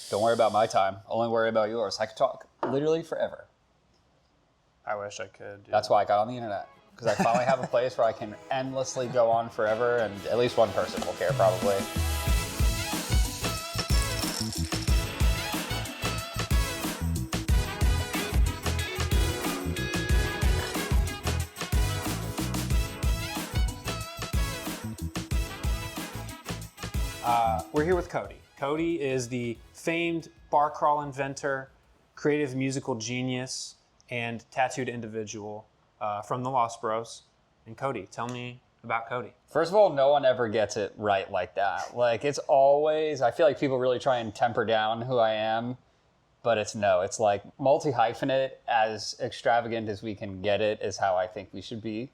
Don't worry about my time. Only worry about yours. I could talk literally forever. I wish I could. Dude. That's why I got on the internet. Because I finally have a place where I can endlessly go on forever, and at least one person will care, probably. We're here with Cody. Cody is the famed bar crawl inventor, creative musical genius, and tattooed individual from the Lost Bros. And Cody, tell me about Cody. First of all, no one ever gets it right like that. Like, it's always, I feel like people really try and temper down who I am, but it's like multi-hyphenate, as extravagant as we can get it, is how I think we should be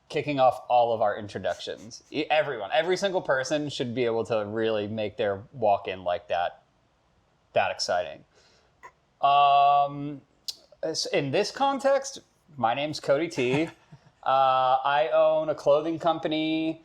kicking off all of our introductions. Everyone, every single person should be able to really make their walk-in like that exciting. In this context, my name's Cody T. I own a clothing company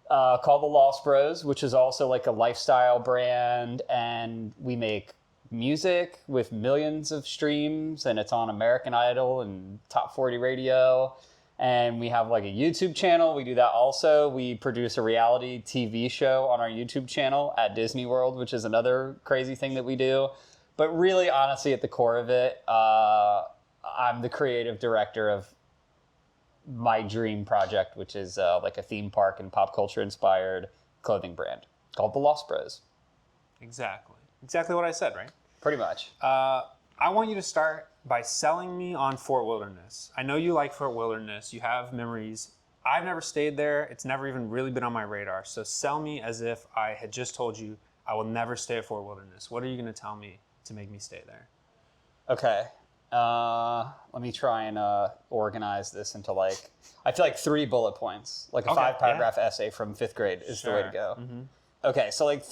called the Lost Bros, which is also like a lifestyle brand, and we make music with millions of streams, and it's on American Idol and Top 40 radio. And we have like a YouTube channel. We do that also. We produce a reality TV show on our YouTube channel at Disney World, which is another crazy thing that we do. But really, honestly, at the core of it, I'm the creative director of my dream project, which is like a theme park and pop culture inspired clothing brand called the Lost Bros. Exactly what I said, right? Pretty much. I want you to start by selling me on Fort Wilderness. I know you like Fort Wilderness. You have memories. I've never stayed there. It's never even really been on my radar. So sell me as if I had just told you I will never stay at Fort Wilderness. What are you going to tell me to make me stay there? Okay. Let me try and organize this into like, I feel like 3 bullet points, like a 5-paragraph essay from 5th grade is the way to go. Mm-hmm. Okay, so like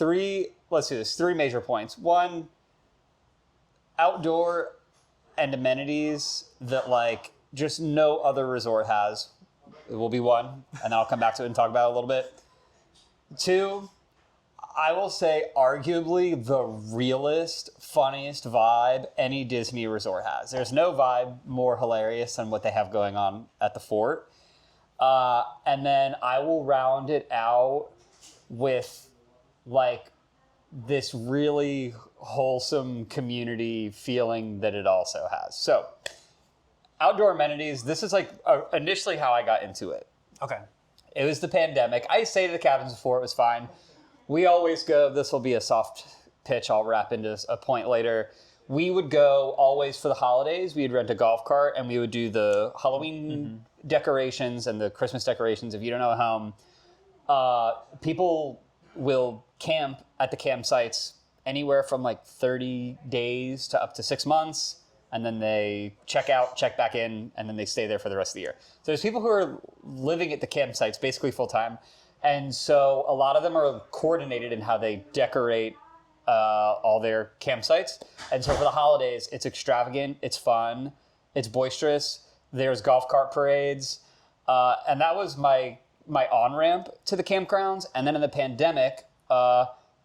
let's do this, 3 major points. 1, outdoor and amenities that like just no other resort has. It will be 1, and then I'll come back to it and talk about it a little bit. 2, I will say arguably the realest, funniest vibe any Disney resort has. There's no vibe more hilarious than what they have going on at the fort. And then I will round it out with like this really wholesome community feeling that it also has. So, outdoor amenities, this is like initially how I got into it. Okay. It was the pandemic. I stayed at the cabins before, it was fine. We always go, this will be a soft pitch, I'll wrap into a point later. We would go always for the holidays. We'd rent a golf cart and we would do the Halloween decorations and the Christmas decorations. If you don't know at home, people will camp at the campsites anywhere from like 30 days to up to 6 months. And then they check out, check back in, and then they stay there for the rest of the year. So there's people who are living at the campsites basically full time. And so a lot of them are coordinated in how they decorate all their campsites. And so for the holidays, it's extravagant, it's fun, it's boisterous. There's golf cart parades. And that was my on-ramp to the campgrounds. And then in the pandemic,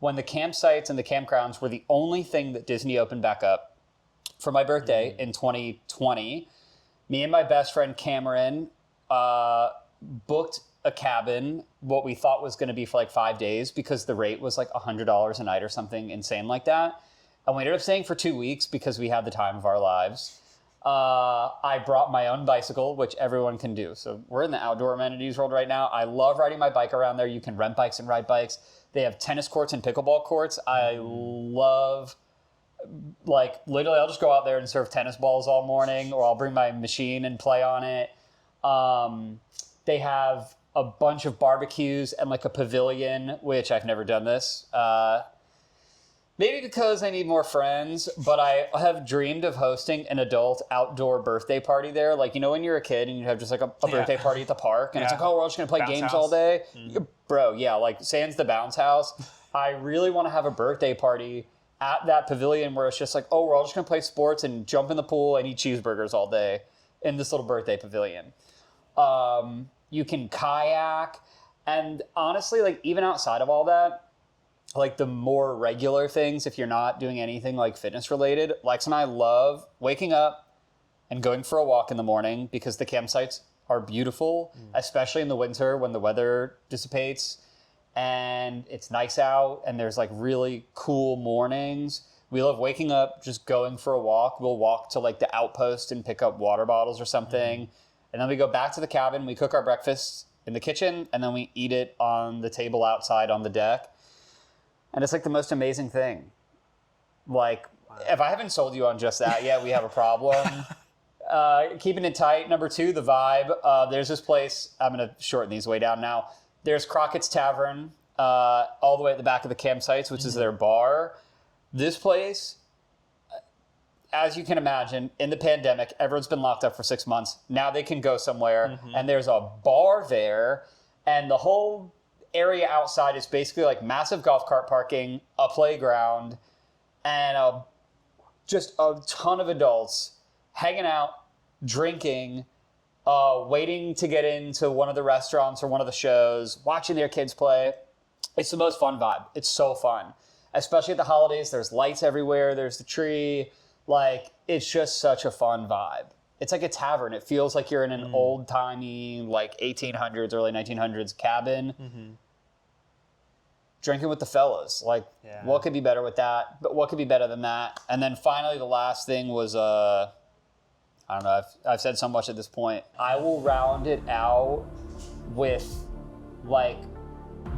when the campsites and the campgrounds were the only thing that Disney opened back up for my birthday in 2020, me and my best friend Cameron booked a cabin, what we thought was going to be for like 5 days because the rate was like $100 a night or something insane like that. And we ended up staying for 2 weeks because we had the time of our lives. I brought my own bicycle, which everyone can do. So we're in the outdoor amenities world right now. I love riding my bike around there. You can rent bikes and ride bikes. They have tennis courts and pickleball courts. I love, like, literally I'll just go out there and serve tennis balls all morning, or I'll bring my machine and play on it. They have a bunch of barbecues and like a pavilion, which I've never done this. Maybe because I need more friends, but I have dreamed of hosting an adult outdoor birthday party there. Like, you know, when you're a kid and you have just like a birthday party at the park and it's like, oh, we're all just going to play games all day. Bro, yeah, like sans the bounce house. I really want to have a birthday party at that pavilion where it's just like, oh, we're all just going to play sports and jump in the pool and eat cheeseburgers all day in this little birthday pavilion. You can kayak. And honestly, like even outside of all that, like the more regular things, if you're not doing anything like fitness related, Lex and I love waking up and going for a walk in the morning because the campsites are beautiful, especially in the winter when the weather dissipates and it's nice out and there's like really cool mornings. We love waking up, just going for a walk. We'll walk to like the outpost and pick up water bottles or something. And then we go back to the cabin. We cook our breakfast in the kitchen and then we eat it on the table outside on the deck. And it's like the most amazing thing. Like, if I haven't sold you on just that yet, we have a problem. Keeping it tight. Number 2, the vibe. There's this place. I'm going to shorten these way down now. There's Crockett's Tavern all the way at the back of the campsites, which is their bar. This place, as you can imagine, in the pandemic, everyone's been locked up for 6 months. Now they can go somewhere, and there's a bar there, and the whole area outside is basically like massive golf cart parking, a playground, and just a ton of adults hanging out, drinking, waiting to get into one of the restaurants or one of the shows, watching their kids play. It's the most fun vibe. It's so fun. Especially at the holidays, there's lights everywhere, there's the tree. Like, it's just such a fun vibe. It's like a tavern. It feels like you're in an old-timey, like 1800s, early 1900s cabin. Drinking with the fellas. Like, what could be better with that? But what could be better than that? And then finally, the last thing was, I don't know, I've said so much at this point. I will round it out with, like,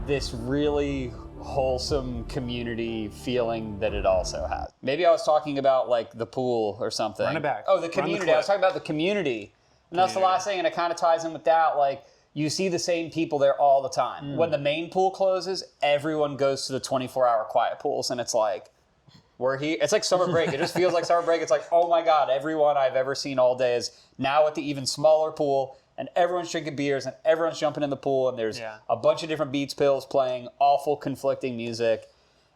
this really wholesome community feeling that it also has. Maybe I was talking about like the pool or something. Run it back. Oh, the community. I was talking about the community. And that's the last thing, and it kind of ties in with that. Like, you see the same people there all the time. When the main pool closes, everyone goes to the 24-hour quiet pools, and it's like, we're here. It's like summer break. It just feels like summer break. It's like, oh my God, everyone I've ever seen all day is now at the even smaller pool, and everyone's drinking beers, and everyone's jumping in the pool, and there's a bunch of different Beats pills playing awful conflicting music,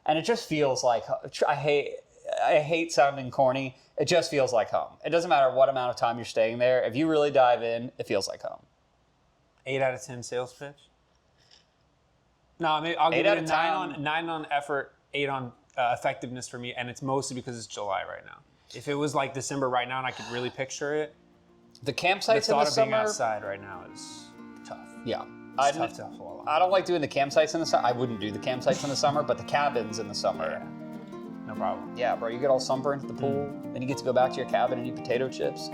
and it just feels like, I hate sounding corny, it just feels like home. It doesn't matter what amount of time you're staying there. If you really dive in, it feels like home. 8 out of 10 sales pitch? No, I'll give it a 9 on effort, 8 on effectiveness for me, and it's mostly because it's July right now. If it was like December right now and I could really picture it, the campsites the in the thought of summer, being outside right now is tough. Yeah. It's tough. I don't like doing the campsites in the summer. I wouldn't do the campsites in the summer, but the cabins in the summer. Yeah. No problem. Yeah, bro, you get all sunburned at the pool, then you get to go back to your cabin and eat potato chips.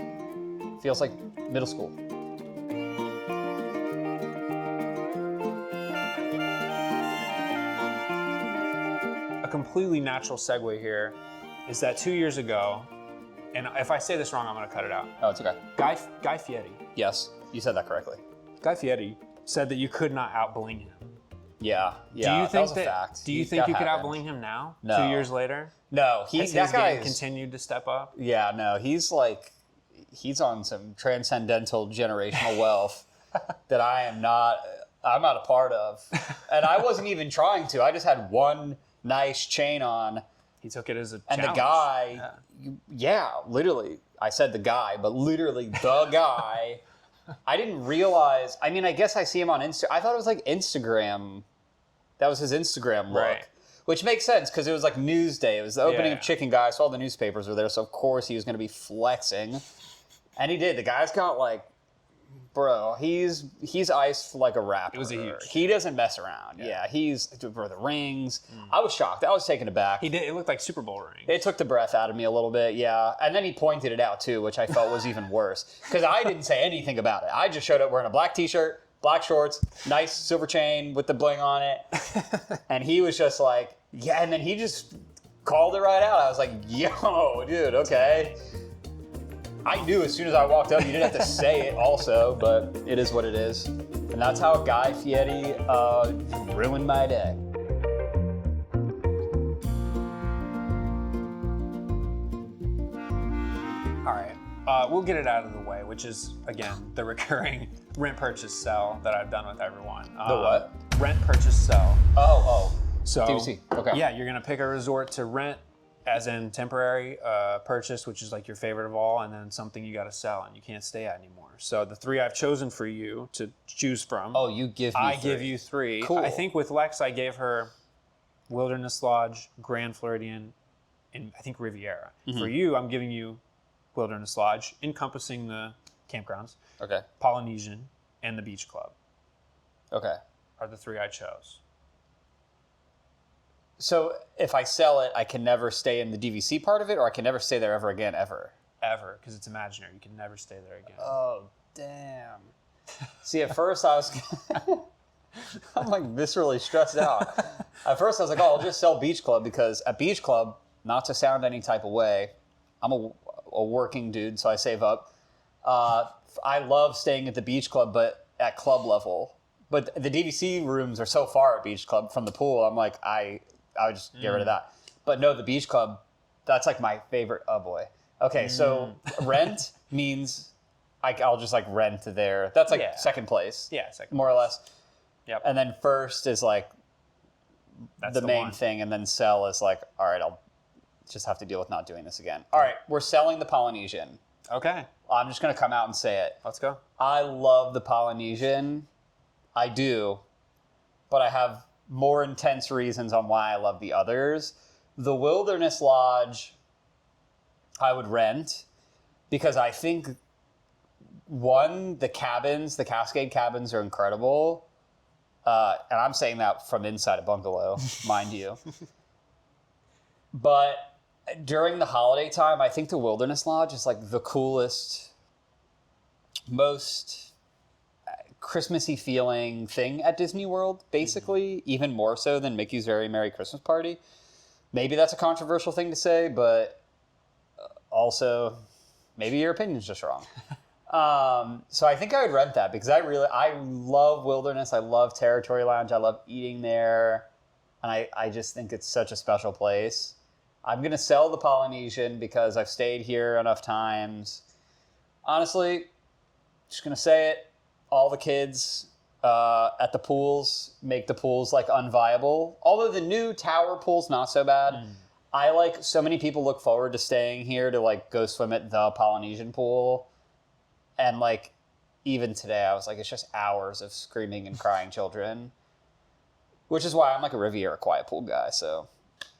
Feels like middle school. A completely natural segue here is that 2 years ago, and if I say this wrong, I'm going to cut it out. Oh, it's okay. Guy Fieri. Yes, you said that correctly. Guy Fieri said that you could not out-bling him. Yeah. Do you think that was a fact. Do you think you could out-bling him now? No. 2 years later? No, Has his game continued to step up? Yeah, no, he's on some transcendental generational wealth that I'm not a part of. And I wasn't even trying to. I just had one nice chain on. He took it as a and challenge. The guy, literally, I said the guy, but literally the guy, I didn't realize, I mean, I guess I see him on Insta. I thought it was like Instagram. That was his Instagram look. Right. Which makes sense because it was like news day. It was the opening of Chicken Guy, so all the newspapers were there, so of course he was going to be flexing. And he did. The guy's got like, bro, he's iced like a rapper. It was a huge. He doesn't mess around. Yeah, he's for the rings. I was shocked. I was taken aback. He did. It looked like Super Bowl rings. It took the breath out of me a little bit, yeah. And then he pointed it out too, which I felt was even worse because I didn't say anything about it. I just showed up wearing a black t-shirt, black shorts, nice silver chain with the bling on it, and he was just like, yeah. And then he just called it right out. I was like, yo, dude, okay. I knew as soon as I walked up, you didn't have to say it also, but it is what it is. And that's how Guy Fieri ruined my day. All right. We'll get it out of the way, which is, again, the recurring rent, purchase, sell that I've done with everyone. The what? Rent, purchase, sell. Oh. So, DVC. Okay. Yeah, you're going to pick a resort to rent, as in temporary, purchase, which is like your favorite of all, and then something you got to sell and you can't stay at anymore. So the 3 I've chosen for you to choose from. Oh, you give me I 3. give you 3. Cool. I think with Lex, I gave her Wilderness Lodge, Grand Floridian, and I think Riviera. For you, I'm giving you Wilderness Lodge, encompassing the campgrounds, Okay. Polynesian, and the Beach Club Okay. are the 3 I chose. So if I sell it, I can never stay in the DVC part of it, or I can never stay there ever again, ever. Ever, because it's imaginary. You can never stay there again. Oh, damn. See, at first I was, I'm like viscerally stressed out. At first I was like, oh, I'll just sell Beach Club, because at Beach Club, not to sound any type of way, I'm a working dude, so I save up. I love staying at the Beach Club, but at club level. But the DVC rooms are so far at Beach Club from the pool, I'm like, I would just get rid of that. But no, the Beach Club, that's like my favorite. Oh boy. Okay, so rent means I'll just like rent there. That's like second place. Yeah, second more or less. Yep. And then first is like That's the main one. thing, and then sell is like, all right, I'll just have to deal with not doing this again. All right, we're selling the Polynesian. Okay, I'm just gonna come out and say it. let's go. I love the Polynesian. I do, but I have more intense reasons on why I love the others. The Wilderness Lodge, I would rent, because I think, one, the cabins, the Cascade cabins are incredible. And I'm saying that from inside a bungalow, mind you. But during the holiday time, I think the Wilderness Lodge is like the coolest, most Christmassy feeling thing at Disney World, basically, even more so than Mickey's Very Merry Christmas Party. Maybe that's a controversial thing to say, but also maybe your opinion's just wrong. So I think I would rent that, because I love Wilderness. I love Territory Lounge. I love eating there. And I just think it's such a special place. I'm going to sell the Polynesian because I've stayed here enough times. Honestly, just going to say it. All the kids at the pools make the pools like unviable. Although the new tower pool's not so bad. So many people look forward to staying here to like go swim at the Polynesian pool. And like, even today, I was like, it's just hours of screaming and crying children. Which is why I'm like a Riviera quiet pool guy. So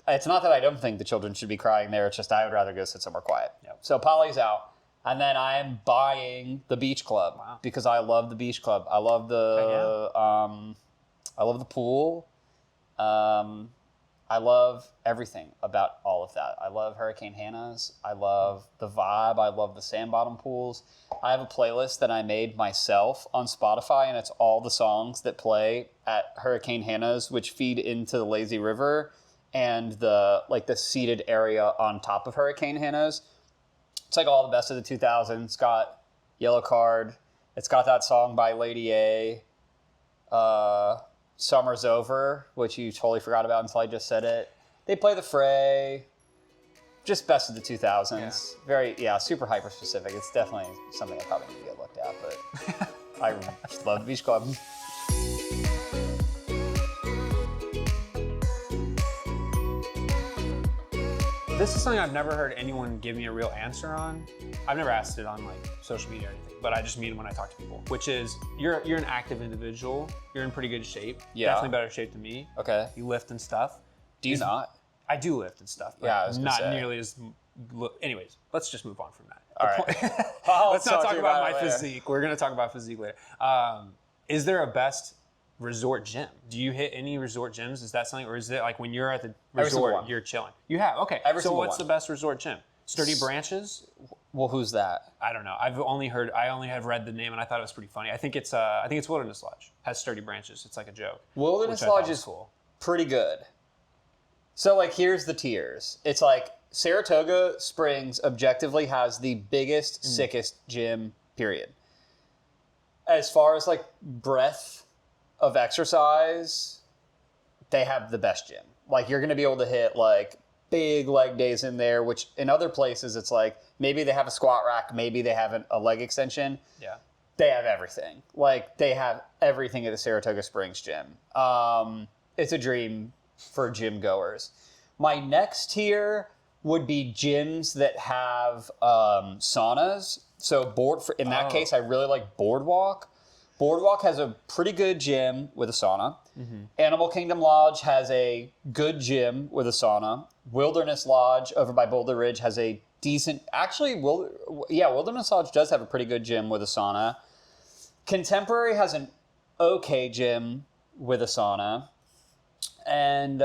it's not that I don't think the children should be crying there. It's just I would rather go sit somewhere quiet. Yep. So Polly's out. And then I'm buying the Beach Club because I love the Beach Club. I love the I love the pool. I love everything about all of that. I love Hurricane Hannah's. I love the vibe. I love the sand bottom pools. I have a playlist that I made myself on Spotify, and it's all the songs that play at Hurricane Hannah's, which feed into the lazy river and the seated area on top of Hurricane Hannah's. It's like all the best of the 2000s. It's got Yellow Card. It's got that song by Lady A, Summer's Over, which you totally forgot about until I just said it. They play The Fray. Just best of the 2000s. Yeah. Super hyper specific. It's definitely something I probably need to get looked at, but I just love the Beach Club. This is something I've never heard anyone give me a real answer on. I've never asked it on like social media or anything, but I just mean when I talk to people, which is you're an active individual. You're in pretty good shape. Yeah. Definitely better shape than me. Okay. You lift and stuff. Do you not? I do lift and stuff, but Yeah, I was gonna not say. nearly as. Anyways, let's just move on from that. All right. Let's not talk about my it later. physique. We're going to talk about physique later. Is there a best resort gym? Do you hit any resort gyms? Is that something, or is it like when you're at the Every single resort, one. you're chilling? You have, okay. Every so single what's one. the best resort gym? Sturdy Branches? Well, who's that? I don't know. I only have read the name and I thought it was pretty funny. I think it's Wilderness Lodge. Has Sturdy Branches. It's like a joke. Wilderness which I thought Lodge was is cool. pretty good. So, like, here's the tiers. It's like Saratoga Springs objectively has the biggest, sickest gym, period. As far as, like, breadth of exercise, they have the best gym. Like, you're going to be able to hit, like, big leg days in there, which in other places it's like maybe they have a squat rack, maybe they have a leg extension. Yeah. They have everything. Like, they have everything at the Saratoga Springs gym. It's a dream for gym goers. My next tier would be gyms that have saunas. So in that case, I really like Boardwalk. Boardwalk has a pretty good gym with a sauna. Animal Kingdom Lodge has a good gym with a sauna. Wilderness Lodge over by Boulder Ridge has a decent... Actually, Wilderness Lodge does have a pretty good gym with a sauna. Contemporary has an okay gym with a sauna. And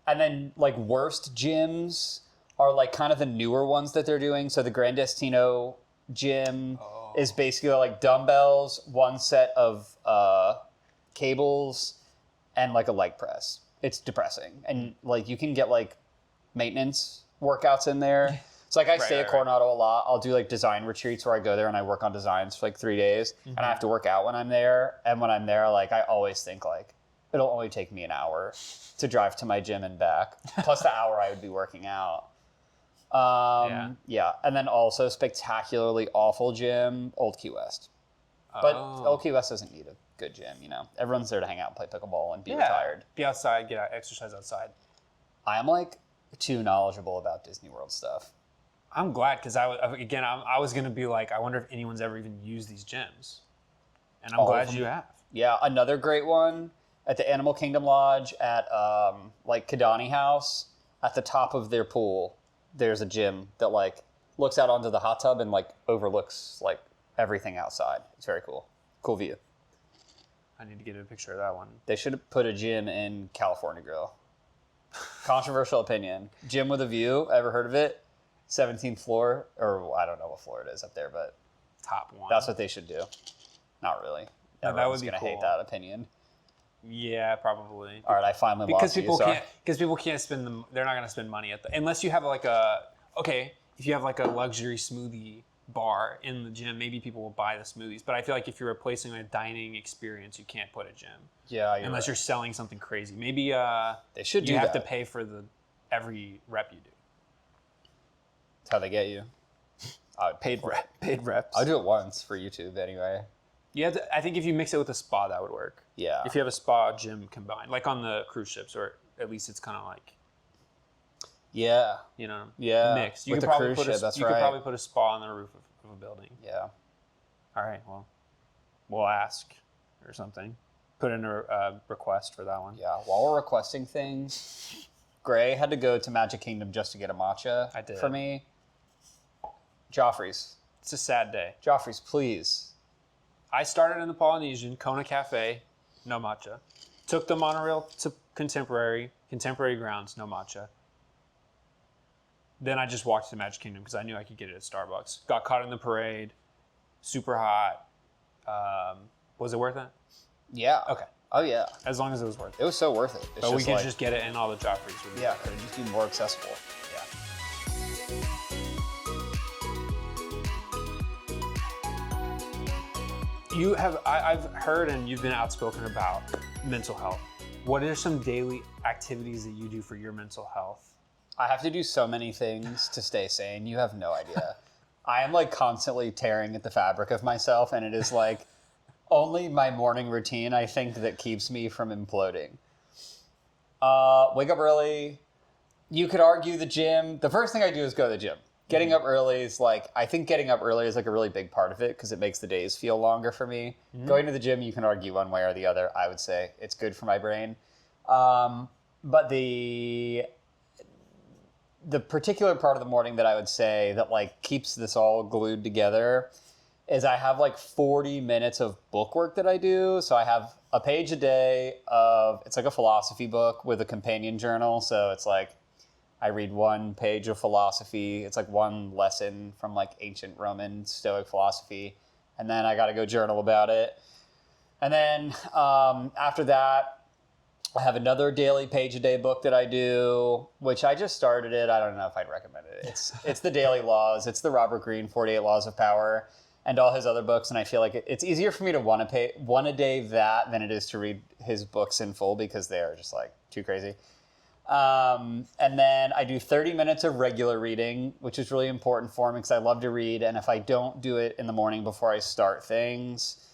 then, like, worst gyms are, like, kind of the newer ones that they're doing. So the Gran Destino gym is basically, like, dumbbells, one set of cables, and, like, a leg press. It's depressing. And, like, you can get, like, maintenance workouts in there. So, like, I stay at Coronado a lot. I'll do, like, design retreats where I go there and I work on designs for, like, 3 days. And I have to work out when I'm there. And when I'm there, like, I always think, like, it'll only take me an hour to drive to my gym and back, plus the hour I would be working out. Yeah. And then also spectacularly awful gym, Old Key West. But Old Key West doesn't need a good gym, you know. Everyone's there to hang out and play pickleball and be retired. Be outside, get out, exercise outside. I am, like, too knowledgeable about Disney World stuff. I'm glad, because I was going to be like, I wonder if anyone's ever even used these gyms. And I'm glad you have. Yeah, another great one at the Animal Kingdom Lodge at, like, Kidani House. At the top of their pool, there's a gym that, like, looks out onto the hot tub and, like, overlooks, like, everything outside. It's very cool. Cool view. I need to get a picture of that one. They should have put a gym in California Grill. Controversial opinion. Gym with a view. Ever heard of it? 17th floor, or I don't know what floor it is up there, but top one. That's what they should do. Not really. Everyone's going to hate that opinion. Yeah, probably. All right, I finally lost you. Because people can't spend them. They're not going to spend money at unless you have like if you have like a luxury smoothie bar in the gym, maybe people will buy the smoothies. But I feel like if you're replacing a dining experience, you can't put a gym. Yeah, unless you're selling something crazy. Maybe they should. You have to pay for every rep you do. That's how they get you. Paid reps. I'll do it once for YouTube anyway. You have to, I think if you mix it with a spa, that would work. Yeah. If you have a spa gym combined, like on the cruise ships, or at least it's kind of like. Yeah. You know. Yeah. Mixed. You could probably put a spa on the roof of a building. Yeah. All right. Well, we'll ask or something. Put in a request for that one. Yeah. While we're requesting things, Gray had to go to Magic Kingdom just to get a matcha. I did. For me. Joffrey's. It's a sad day. Joffrey's, please. I started in the Polynesian, Kona Cafe, no matcha. Took the monorail to Contemporary grounds, no matcha. Then I just walked to Magic Kingdom because I knew I could get it at Starbucks. Got caught in the parade, super hot. Was it worth it? Yeah. Okay. Oh, yeah. As long as it was worth it. It was so worth it. But we could just get it in all the Joffreys. Yeah, it would just be more accessible. Yeah. I've heard and you've been outspoken about mental health. What are some daily activities that you do for your mental health? I have to do so many things to stay sane. You have no idea. I am like constantly tearing at the fabric of myself, and it is like only my morning routine, I think, that keeps me from imploding. Wake up early. You could argue the gym. The first thing I do is go to the gym. Getting up early is like, I think getting up early is like a really big part of it because it makes the days feel longer for me. Going to the gym, you can argue one way or the other. I would say it's good for my brain. But the particular part of the morning that I would say that like keeps this all glued together is I have like 40 minutes of book work that I do. So I have a page a day of, it's like a philosophy book with a companion journal. So it's like, I read one page of philosophy. It's like one lesson from like ancient Roman Stoic philosophy. And then I got to go journal about it. And then after that, I have another daily page a day book that I do, which I just started it. I don't know if I'd recommend it. It's the Daily Laws. It's the Robert Greene 48 Laws of Power and all his other books. And I feel like it's easier for me to one a day that than it is to read his books in full because they are just like too crazy. And then I do 30 minutes of regular reading, which is really important for me because I love to read. And if I don't do it in the morning before I start things,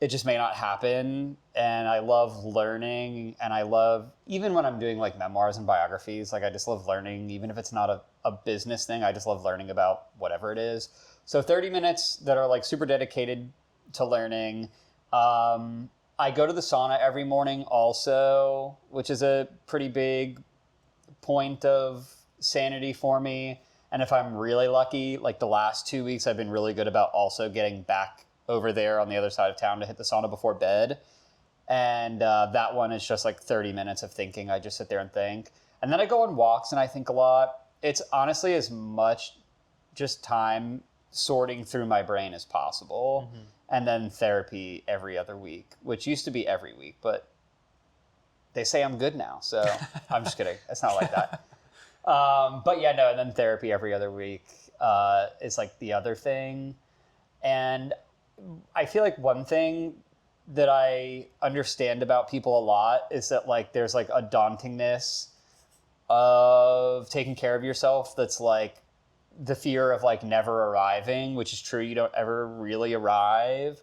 it just may not happen. And I love learning, and I love, even when I'm doing like memoirs and biographies, like I just love learning, even if it's not a business thing, I just love learning about whatever it is. So 30 minutes that are like super dedicated to learning. I go to the sauna every morning also, which is a pretty big point of sanity for me. And if I'm really lucky, like the last 2 weeks, I've been really good about also getting back over there on the other side of town to hit the sauna before bed. And that one is just like 30 minutes of thinking. I just sit there and think. And then I go on walks and I think a lot. It's honestly as much just time sorting through my brain as possible. Mm-hmm. And then therapy every other week, which used to be every week, but they say I'm good now. So I'm just kidding. It's not like that. But yeah, no, and then therapy every other week is like the other thing. And I feel like one thing that I understand about people a lot is that like there's like a dauntingness of taking care of yourself that's like the fear of like never arriving, which is true. You don't ever really arrive.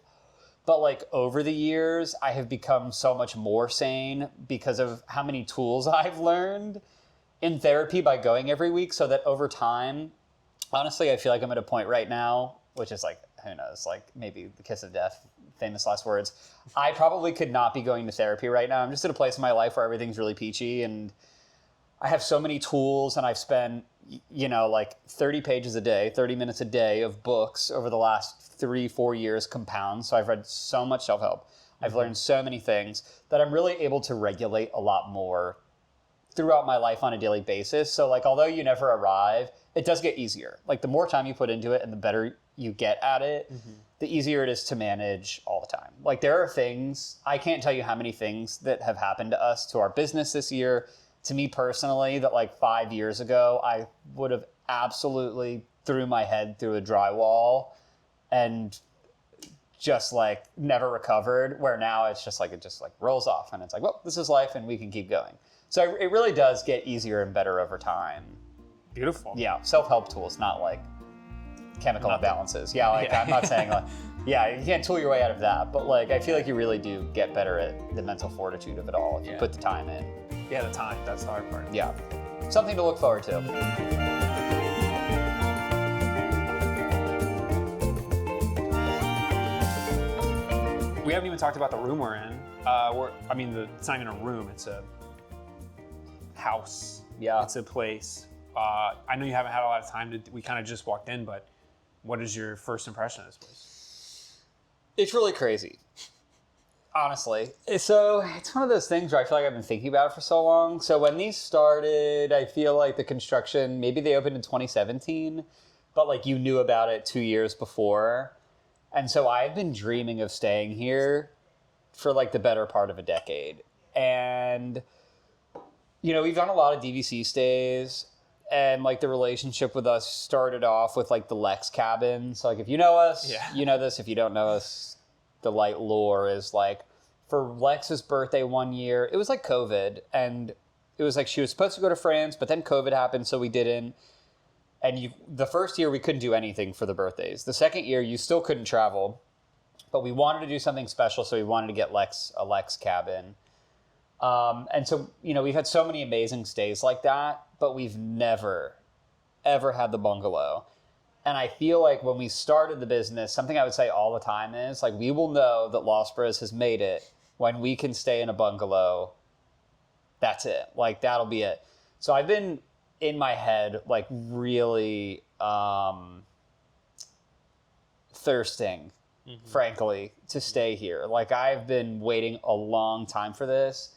But like over the years, I have become so much more sane because of how many tools I've learned in therapy by going every week, so that over time, honestly, I feel like I'm at a point right now, which is like, who knows, like maybe the kiss of death, famous last words. I probably could not be going to therapy right now. I'm just at a place in my life where everything's really peachy and I have so many tools, and I've spent, you know, like 30 pages a day, 30 minutes a day of books over the last 3-4 years compound. So I've read so much self-help. I've learned so many things that I'm really able to regulate a lot more throughout my life on a daily basis. So like, although you never arrive, it does get easier. Like the more time you put into it and the better you get at it, the easier it is to manage all the time. Like there are things, I can't tell you how many things that have happened to us, to our business this year, to me personally, that like 5 years ago, I would have absolutely threw my head through a drywall and just like never recovered, where now it's just like, it just like rolls off and it's like, well, this is life and we can keep going. So it really does get easier and better over time. Beautiful. Yeah, self-help tools, not like chemical imbalances. Yeah, like I'm not saying like, yeah, you can't tool your way out of that, but like I feel like you really do get better at the mental fortitude of it all if you put the time in. Yeah, the time, that's the hard part. Yeah, something to look forward to. We haven't even talked about the room we're in. It's not even a room, it's a house. Yeah. It's a place. I know you haven't had a lot of time we kind of just walked in, but what is your first impression of this place? It's really crazy, honestly. So it's one of those things where I feel like I've been thinking about it for so long. So when these started, I feel like the construction, maybe they opened in 2017, but like you knew about it 2 years before. And so I've been dreaming of staying here for like the better part of a decade. And, you know, we've done a lot of DVC stays, and like the relationship with us started off with like the Lex cabin. So like if you know us, you know this. If you don't know us, the light lore is like for Lex's birthday one year, it was like COVID, and it was like she was supposed to go to France, but then COVID happened, so we didn't. And the first year we couldn't do anything for the birthdays. The second year you still couldn't travel, but we wanted to do something special, so we wanted to get a Lex cabin. And so, you know, we've had so many amazing stays like that, but we've never, ever had the bungalow. And I feel like when we started the business, something I would say all the time is like, we will know that Los Bros has made it when we can stay in a bungalow. That's it. Like, that'll be it. So I've been in my head, like really, thirsting, frankly, to stay here. Like I've been waiting a long time for this.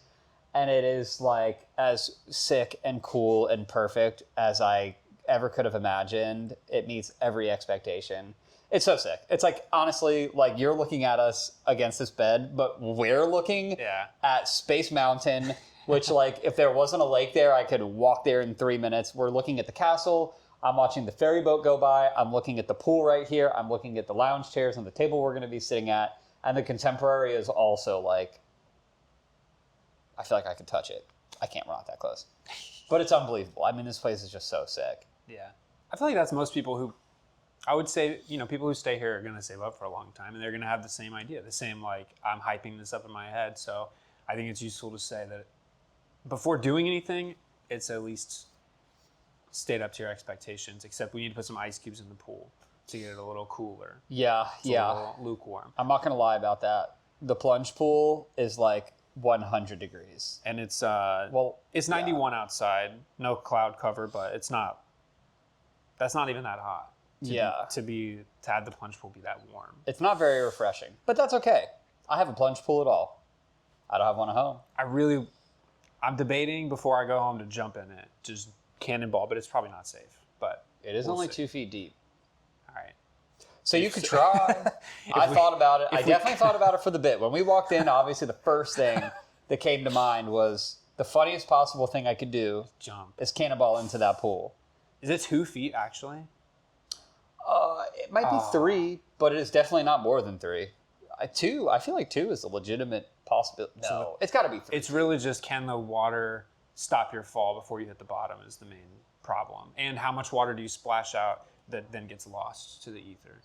And it is like as sick and cool and perfect as I ever could have imagined. It meets every expectation. It's so sick. It's like, honestly, like you're looking at us against this bed, but we're looking at Space Mountain, which like if there wasn't a lake there, I could walk there in 3 minutes. We're looking at the castle. I'm watching the ferry boat go by. I'm looking at the pool right here. I'm looking at the lounge chairs and the table we're going to be sitting at. And the Contemporary is also like, I feel like I could touch it. I can't run that close. But it's unbelievable. I mean, this place is just so sick. Yeah. I feel like that's most people who I would say, people who stay here are going to save up for a long time, and they're going to have the same idea, the same, I'm hyping this up in my head. So I think it's useful to say that before doing anything, it's at least stayed up to your expectations, except we need to put some ice cubes in the pool to get it a little cooler. Yeah. A little lukewarm. I'm not going to lie about that. The plunge pool is 100 degrees. And it's it's 91 outside, no cloud cover, but that's not even that hot. To have the plunge pool be that warm. It's not very refreshing, but that's okay. I have a plunge pool at all. I don't have one at home. I'm debating before I go home to jump in it, just cannonball, but it's probably not safe. But it is only 2 feet deep. All right. So you could try. I thought about it. I definitely thought about it for the bit. When we walked in, obviously the first thing that came to mind was the funniest possible thing I could do is cannonball into that pool. Is it 2 feet actually? It might be 3, but it is definitely not more than 3. 2, I feel like 2 is a legitimate possibility. No, it's got to be 3. It's really just, can the water stop your fall before you hit the bottom is the main problem. And how much water do you splash out that then gets lost to the ether?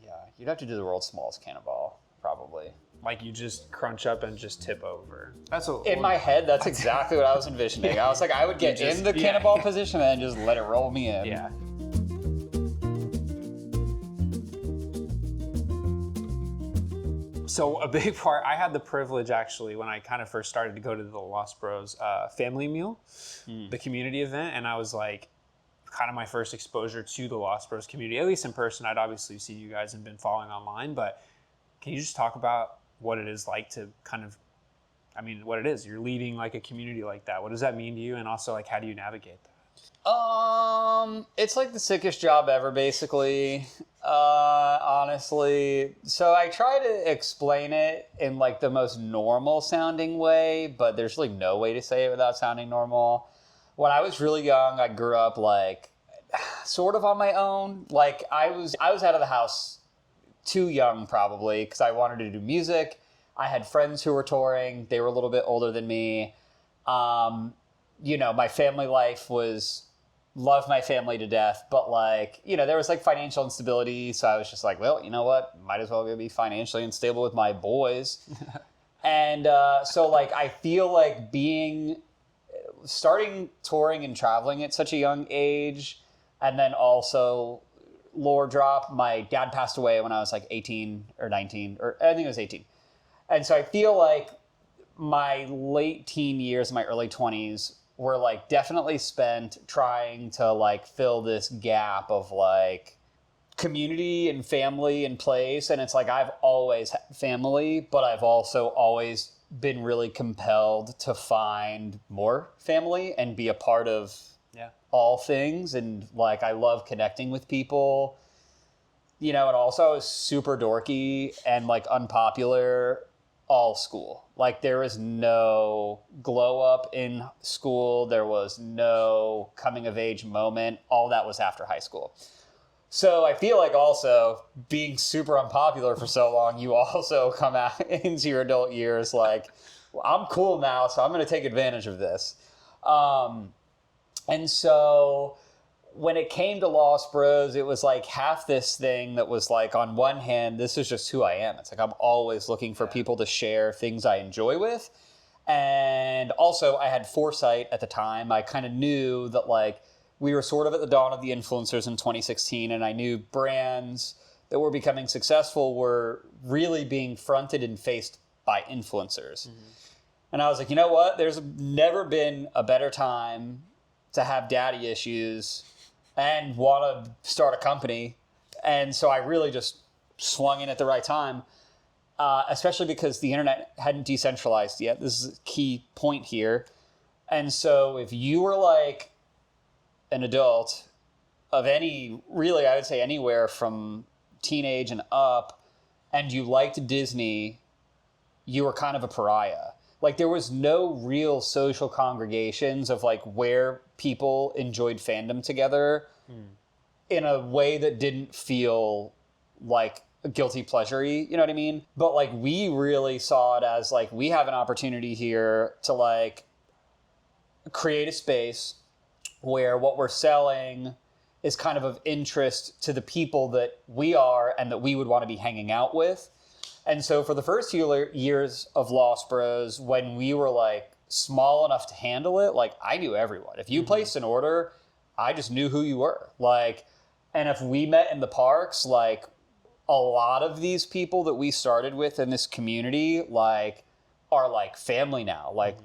Yeah, you'd have to do the world's smallest cannonball, probably. You just crunch up and just tip over. In my head, that's exactly what I was envisioning. I was like, I would get in the cannonball position and just let it roll me in. Yeah. So a big part, I had the privilege actually when I kind of first started to go to the Lost Bros family meal, the community event, and I was kind of my first exposure to the Lost Bros community, at least in person. I'd obviously see you guys and been following online, but can you just talk about what it is like to what it is? You're leading a community like that. What does that mean to you? And also how do you navigate that? It's the sickest job ever, basically. Honestly. So I try to explain it in the most normal sounding way, but there's really no way to say it without sounding normal. When I was really young, I grew up sort of on my own. I was out of the house too young probably because I wanted to do music. I had friends who were touring. They were a little bit older than me. My family life loved my family to death, but there was financial instability. So I was just well, you know what? Might as well go be financially unstable with my boys. And so I feel starting touring and traveling at such a young age, and then also lore drop, my dad passed away when I was 18 or 19, or I think it was 18. And so I feel my late teen years, my early 20s were definitely spent trying to fill this gap of community and family and place. And it's I've always had family, but I've also always been really compelled to find more family and be a part of all things. And I love connecting with people, and also I was super dorky and unpopular all school. There was no glow up in school. There was no coming of age moment. All that was after high school. So I feel also being super unpopular for so long, you also come out into your adult years well, I'm cool now, so I'm going to take advantage of this. And so when it came to Lost Bros, it was half this thing that was on one hand, this is just who I am. It's I'm always looking for people to share things I enjoy with. And also I had foresight at the time. I kind of knew that we were sort of at the dawn of the influencers in 2016, and I knew brands that were becoming successful were really being fronted and faced by influencers. Mm-hmm. And I was you know what? There's never been a better time to have daddy issues and want to start a company. And so I really just swung in at the right time, especially because the internet hadn't decentralized yet. This is a key point here. And so if you were an adult of any, really, I would say anywhere from teenage and up, and you liked Disney, you were kind of a pariah. There was no real social congregations of where people enjoyed fandom together in a way that didn't feel a guilty pleasure-y, you know what I mean? But we really saw it as we have an opportunity here to create a space where what we're selling is kind of interest to the people that we are and that we would want to be hanging out with. And so for the first few years of Lost Bros, when we were like small enough to handle it, like I knew everyone. If you placed an order, I just knew who you were. Like, and if we met in the parks, like a lot of these people that we started with in this community, like are like family now. Like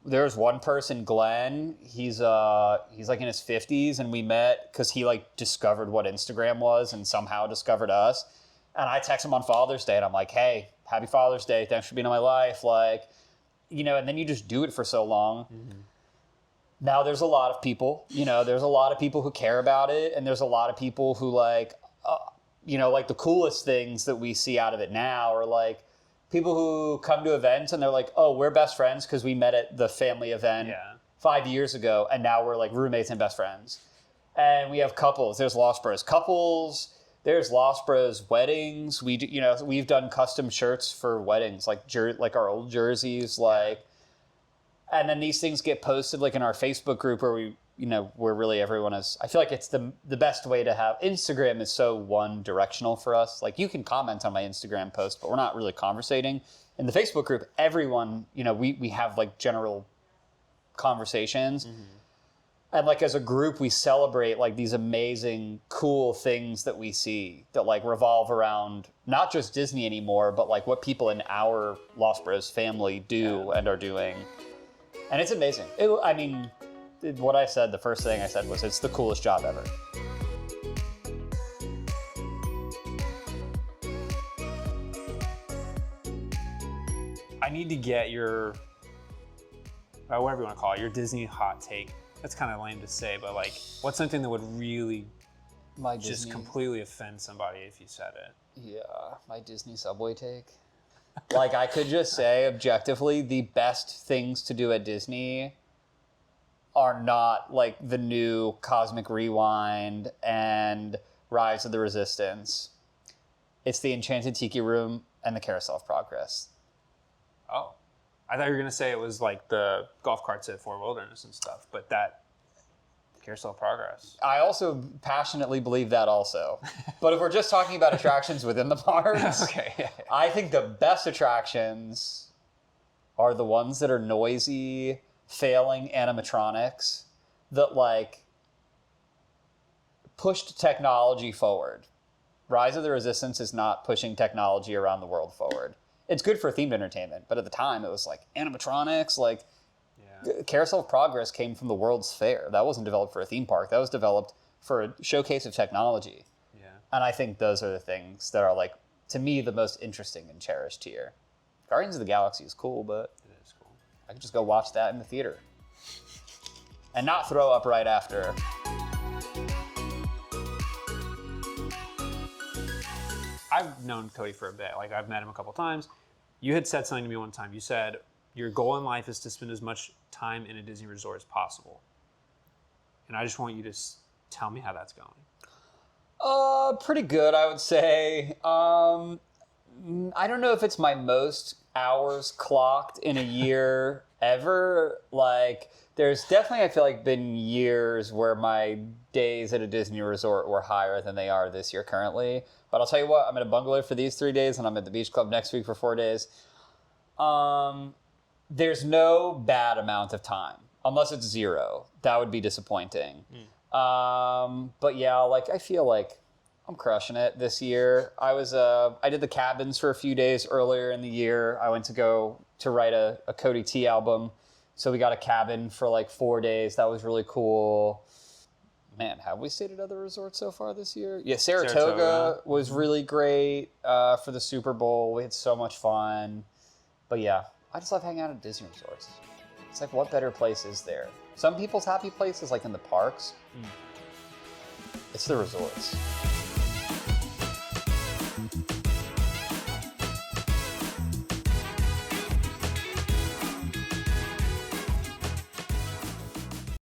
there's one person, Glenn, he's like in his 50s, and we met because he like discovered what Instagram was and somehow discovered us. And I text him on Father's Day and I'm like, hey, happy Father's Day. Thanks for being in my life. Like, you know, and then you just do it for so long. Now there's a lot of people, you know, there's a lot of people who care about it. And there's a lot of people who like, you know, like the coolest things that we see out of it now are like people who come to events and they're like, oh, we're best friends because we met at the family event 5 years ago. And now we're like roommates and best friends. And we have couples. There's Lost Bros couples. There's Lost Bros weddings. We do, you know, we've done custom shirts for weddings, like like our old jerseys, like, and then these things get posted like in our Facebook group where we, you know, where really everyone is. I feel like it's the best way to have. Instagram is so one directional for us. Like you can comment on my Instagram post, but we're not really conversating. In the Facebook group, everyone, you know, we have like general conversations. And like as a group, we celebrate like these amazing, cool things that we see that like revolve around not just Disney anymore, but like what people in our Lost Bros family do and are doing. And it's amazing. What I said, the first thing I said was it's the coolest job ever. I need to get your, whatever you want to call it, your Disney hot take. That's kind of lame to say, but like, what's something that would really just completely offend somebody if you said it? Yeah, my Disney subway take. Like, I could just say objectively, the best things to do at Disney are not like the new Cosmic Rewind and Rise of the Resistance. It's the Enchanted Tiki Room and the Carousel of Progress. Oh. I thought you were going to say it was like the golf carts at Fort Wilderness and stuff, but that Carousel of Progress. I also passionately believe that also. But if we're just talking about attractions within the parks, Okay. I think the best attractions are the ones that are noisy, failing animatronics that like pushed technology forward. Rise of the Resistance is not pushing technology around the world forward. It's good for themed entertainment, but at the time it was like animatronics, like Carousel of Progress came from the World's Fair. That wasn't developed for a theme park. That was developed for a showcase of technology. Yeah. And I think those are the things that are like, to me, the most interesting and cherished here. Guardians of the Galaxy is cool, but It is cool. I could just go watch that in the theater and not throw up right after. I've known Cody for a bit. Like, I've met him a couple times. You had said something to me one time. You said your goal in life is to spend as much time in a Disney resort as possible. And I just want you to tell me how that's going. Pretty good, I would say. I don't know if it's my most hours clocked in a year ever. Like, there's definitely, I feel like, been years where my days at a Disney resort were higher than they are this year currently. But I'll tell you what, I'm at a bungalow for these 3 days, and I'm at the beach club next week for 4 days. There's no bad amount of time, unless it's zero. That would be disappointing. But yeah, like, I feel like I'm crushing it this year. I did the cabins for a few days earlier in the year. I went to write a Cody T album. So we got a cabin for like 4 days. That was really cool. Man, have we stayed at other resorts so far this year? Yeah, Saratoga was really great for the Super Bowl. We had so much fun. But yeah, I just love hanging out at Disney resorts. It's like, what better place is there? Some people's happy place is like in the parks. It's the resorts.